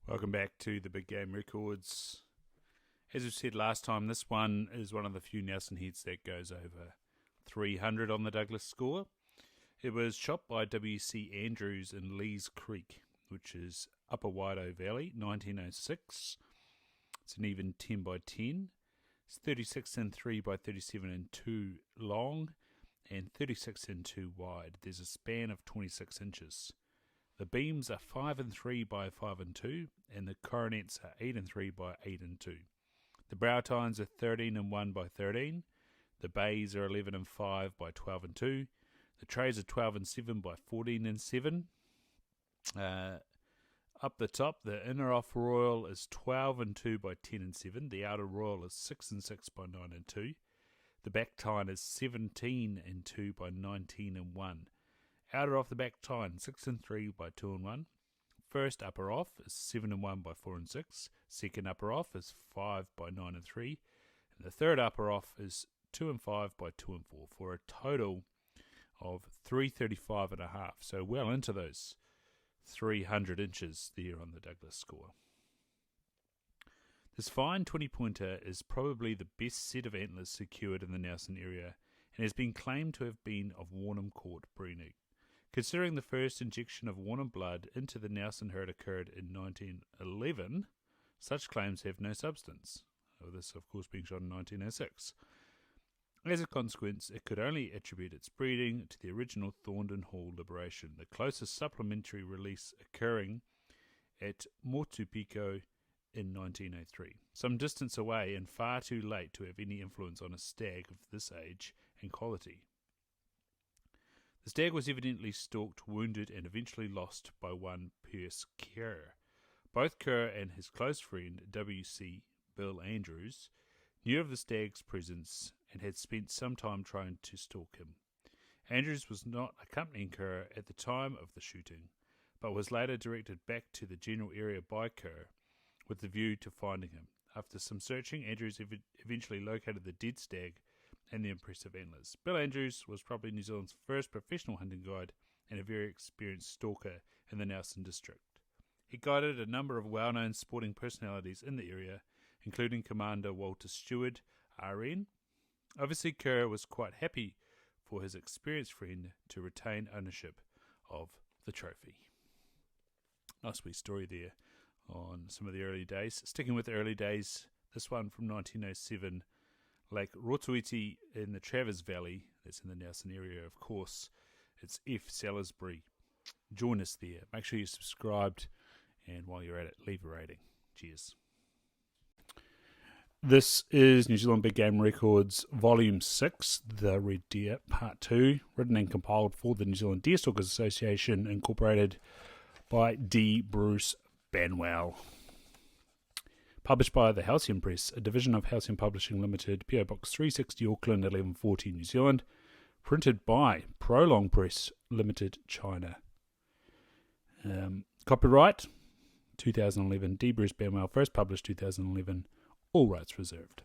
Welcome back to the Big Game Records. As we said last time, this one is one of the few Nelson heads that goes over 300 on the Douglas score. It was shot by W.C. Andrews in Lees Creek, which is Upper Wairau Valley, 1906. It's an even 10 by 10. It's 36 and 3 by 37 and 2 long and 36 and 2 wide. There's a span of 26 inches. The beams are 5 and 3 by 5 and 2, and the coronets are 8 and 3 by 8 and 2. The brow tines are 13 and 1 by 13. The bays are 11 and 5 by 12 and 2. The trays are 12 and 7 by 14 and 7. Up the top, the inner off royal is 12 and 2 by 10 and 7. The outer royal is 6 and 6 by 9 and 2. The back tine is 17 and 2 by 19 and 1. Outer off the back tine, 6 and 3 by 2 and 1. First upper off is 7 and 1 by 4 and 6. Second upper off is 5 by 9 and 3. And the third upper off is 2 and 5 by 2 and 4 for a total of 335 and a half. So well into those 300 inches there on the Douglas score. This fine 20-pointer is probably the best set of antlers secured in the Nelson area and has been claimed to have been of Warnham Court breeding. Considering the first injection of Warnham blood into the Nelson herd occurred in 1911, such claims have no substance. This, of course, being shot in 1906. As a consequence, it could only attribute its breeding to the original Thorndon Hall liberation, the closest supplementary release occurring at Motupico in 1903, some distance away and far too late to have any influence on a stag of this age and quality. The stag was evidently stalked, wounded, and eventually lost by one Pierce Kerr. Both Kerr and his close friend, W.C. Bill Andrews, knew of the stag's presence and had spent some time trying to stalk him. Andrews was not accompanying Kerr at the time of the shooting, but was later directed back to the general area by Kerr with the view to finding him. After some searching, Andrews eventually located the dead stag and the impressive antlers. Bill Andrews was probably New Zealand's first professional hunting guide and a very experienced stalker in the Nelson district. He guided a number of well-known sporting personalities in the area, including Commander Walter Stewart, RN. Obviously, Kerr was quite happy for his experienced friend to retain ownership of the trophy. Nice wee story there on some of the early days. Sticking with the early days, this one from 1907, Lake Rotuiti in the Travers Valley, that's in the Nelson area, of course. It's F. Salisbury. Join us there. Make sure you're subscribed, and while you're at it, leave a rating. Cheers. This is New Zealand Big Game Records Volume 6, The Red Deer, Part 2, written and compiled for the New Zealand Deerstalkers Association, incorporated by D. Bruce Banwell. Published by the Halcyon Press, a division of Halcyon Publishing Limited, PO Box 360 Auckland, 1140 New Zealand. Printed by Prolong Press Limited, China. Copyright 2011, D. Bruce Banwell, first published 2011, all rights reserved.